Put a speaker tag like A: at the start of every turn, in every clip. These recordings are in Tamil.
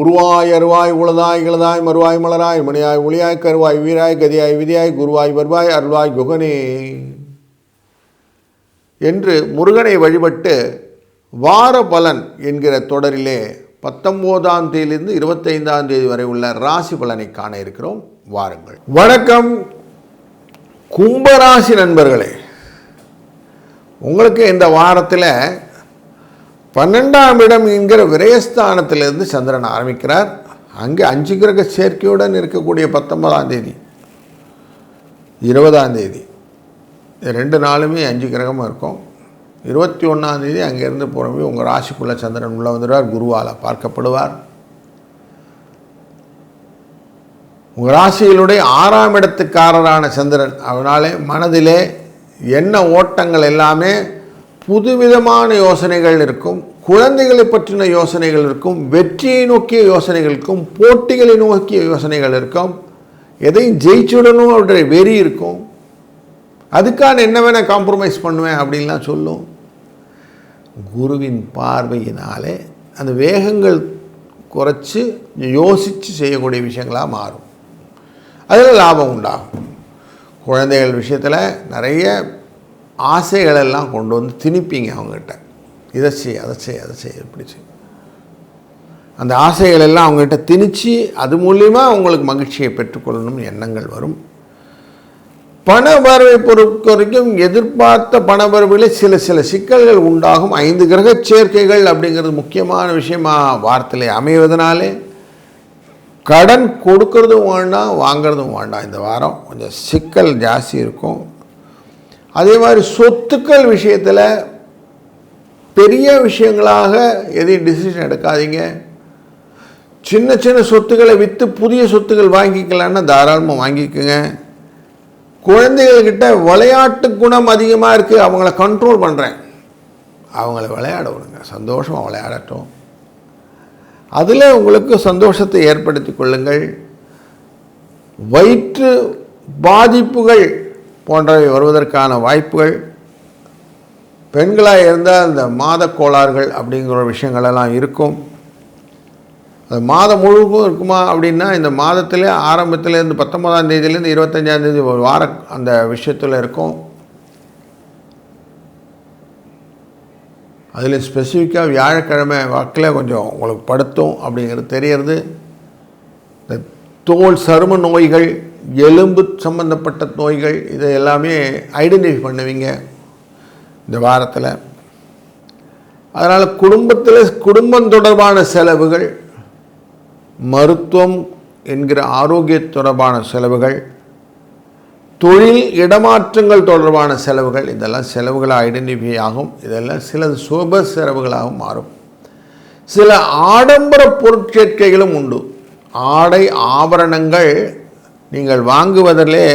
A: உருவாய் அருவாய் உளதாய் இளதாய் மறுவாய் மலராய் மணியாய் ஒளியாய் கருவாய் வீராய் கதியாய் விதியாய் குருவாய் வருவாய் அருள்வாய் குகனே என்று முருகனை வழிபட்டு வார பலன் என்கிற தொடரிலே 19ஆம் தேதியிலிருந்து 25ஆம் தேதி வரை உள்ள ராசி பலனை காண இருக்கிறோம். வாருங்கள். வணக்கம் கும்பராசி நண்பர்களே, உங்களுக்கு இந்த வாரத்தில் 12ஆம் இடம் என்கிற விரயஸ்தானத்திலிருந்து சந்திரன் ஆரம்பிக்கிறார். அங்கே 5 கிரக சேர்க்கையுடன் இருக்கக்கூடிய 19ஆம் தேதி 20ஆம் தேதி 2 நாளுமே 5 கிரகமாக இருக்கும். 21ஆம் தேதி அங்கேருந்து புறம்பி உங்கள் ராசிக்குள்ளே சந்திரன் உள்ளே வந்துடுவார். குருவால் பார்க்கப்படுவார். உங்கள் ராசிகளுடைய 6ஆம் இடத்துக்காரரான சந்திரன், அதனாலே மனதிலே எண்ண ஓட்டங்கள் எல்லாமே புதுவிதமான யோசனைகள் இருக்கும். குழந்தைகளை பற்றின யோசனைகள் இருக்கும். வெற்றியை நோக்கிய யோசனைகள் இருக்கும். போட்டிகளை நோக்கிய யோசனைகள் இருக்கும். எதையும் ஜெயிச்சுடணும் அப்படின்ற வெறி இருக்கும். அதுக்கான என்ன வேணால் காம்ப்ரமைஸ் பண்ணுவேன் அப்படின்லாம் சொல்லும். குருவின் பார்வையினாலே அந்த வேகங்கள் குறைச்சி யோசித்து செய்யக்கூடிய விஷயங்களாக மாறும். அதில் லாபம் உண்டாகும். குழந்தைகள் விஷயத்தில் நிறைய ஆசைகளெல்லாம் கொண்டு வந்து திணிப்பீங்க அவங்ககிட்ட. இதை செய் அதை செய் அதை செய் இப்படி செய். அந்த ஆசைகள் எல்லாம் அவங்ககிட்ட திணிச்சு அது மூலிமா உங்களுக்கு மகிழ்ச்சியை பெற்றுக்கொள்ளணும் எண்ணங்கள் வரும். பணவரவை பொறுத்த வரைக்கும் எதிர்பார்த்த பணவரவில் சில சிக்கல்கள் உண்டாகும். 5 கிரக சேர்க்கைகள் அப்படிங்கிறது முக்கியமான விஷயமாக வாரத்தில் அமைவதனாலே கடன் கொடுக்கறதும் வேண்டாம், வாங்கிறதும் வேண்டாம். இந்த வாரம் கொஞ்சம் சிக்கல் ஜாஸ்தி இருக்கும். அதே மாதிரி சொத்துக்கள் விஷயத்தில் பெரிய விஷயங்களாக எதையும் டிசிஷன் எடுக்காதீங்க. சின்ன சின்ன சொத்துக்களை விற்று புதிய சொத்துக்கள் வாங்கிக்கலான்னா தாராளமாக வாங்கிக்கோங்க. குழந்தைகள்கிட்ட விளையாட்டு குணம் அதிகமாக இருக்குது, அவங்கள கண்ட்ரோல் பண்ணுறேன். அவங்கள விளையாட விடுங்க, சந்தோஷமாக விளையாடட்டும். அதில் உங்களுக்கு சந்தோஷத்தை ஏற்படுத்தி கொள்ளுங்கள். வயிற்று பாதிப்புகள் போன்றவை வருவதற்கான வாய்ப்புகள், பெண்களாக இருந்தால் இந்த மாத கோளாறுகள் அப்படிங்கிற விஷயங்களெல்லாம் இருக்கும். அது மாதம் முழுவதும் இருக்குமா அப்படின்னா இந்த மாதத்திலே ஆரம்பத்திலேருந்து 19ஆம் தேதியிலேருந்து 25ஆம் தேதி ஒரு வார அந்த விஷயத்தில் இருக்கும். அதில் ஸ்பெசிஃபிக்காக வியாழக்கிழமை வாக்கில் கொஞ்சம் உங்களுக்கு படுத்தும் அப்படிங்கிறது தெரியறது. இந்த தோல் சரும நோய்கள், எலும்பு சம்பந்தப்பட்ட நோய்கள், இதை எல்லாமே ஐடென்டிஃபை பண்ணுவீங்க இந்த வாரத்தில். அதனால் குடும்பம் தொடர்பான செலவுகள், மருத்துவம் என்கிற ஆரோக்கிய தொடர்பான செலவுகள், தொழில் இடமாற்றங்கள் தொடர்பான செலவுகள், இதெல்லாம் செலவுகளாக ஐடென்டிஃபை ஆகும். இதெல்லாம் சில சுப செலவுகளாகவும் மாறும். சில ஆடம்பர பொருட்சேர்க்கைகளும் உண்டு. ஆடை ஆபரணங்கள் நீங்கள் வாங்குவதிலே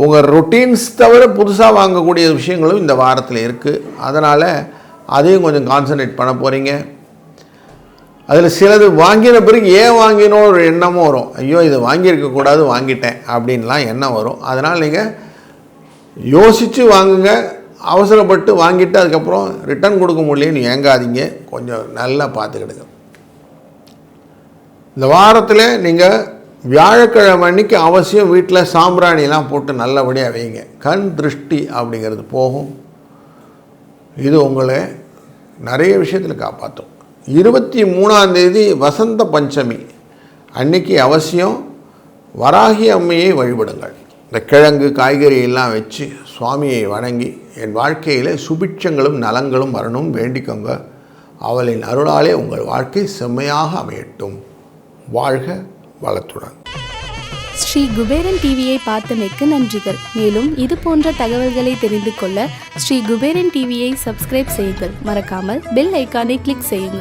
A: உங்கள் ரொட்டீன்ஸ் தவிர புதுசாக வாங்கக்கூடிய விஷயங்களும் இந்த வாரத்தில் இருக்குது. அதனால் அதையும் கொஞ்சம் கான்சன்ட்ரேட் பண்ண போகிறீங்க. அதில் சிலது வாங்கின பிறகு ஏன் வாங்கினோம் ஒரு எண்ணமும் வரும். ஐயோ இது வாங்கியிருக்கக்கூடாது, வாங்கிட்டேன் அப்படின்லாம் எண்ணம் வரும். அதனால் நீங்கள் யோசித்து வாங்குங்க. அவசரப்பட்டு வாங்கிட்டு அதுக்கப்புறம் ரிட்டர்ன் கொடுக்க முடியலன்னு ஏங்காதீங்க. கொஞ்சம் நல்லா பார்த்துக்கிடுங்க. இந்த வாரத்தில் நீங்கள் வியாழக்கிழமை அன்றைக்கி அவசியம் வீட்டில் சாம்பிராணிலாம் போட்டு நல்லபடியாக வைங்க. கண் திருஷ்டி அப்படிங்கிறது போகும். இது உங்களை நிறைய விஷயத்தில் காப்பாற்றும். 23ஆம் தேதி வசந்த பஞ்சமி அன்னைக்கு அவசியம் வராகி அம்மையை வழிபடுங்கள். இந்த கிழங்கு காய்கறி எல்லாம் வச்சு சுவாமியை வணங்கி என் வாழ்க்கையில் சுபிட்சங்களும் நலங்களும் வரணும் வேண்டிக்கோங்க. அவளின் அருளாலே உங்கள் வாழ்க்கை செம்மையாக அமையட்டும். வாழ்க வளத்துடன்.
B: ஸ்ரீ குபேரன் டிவியை பார்த்தமைக்கு நன்றிகள். மேலும் இது போன்ற தகவல்களை தெரிந்து கொள்ள ஸ்ரீ குபேரன் டிவியை சப்ஸ்கிரைப் செய்யுங்கள். மறக்காமல் பெல் ஐக்கானை கிளிக் செய்யுங்கள்.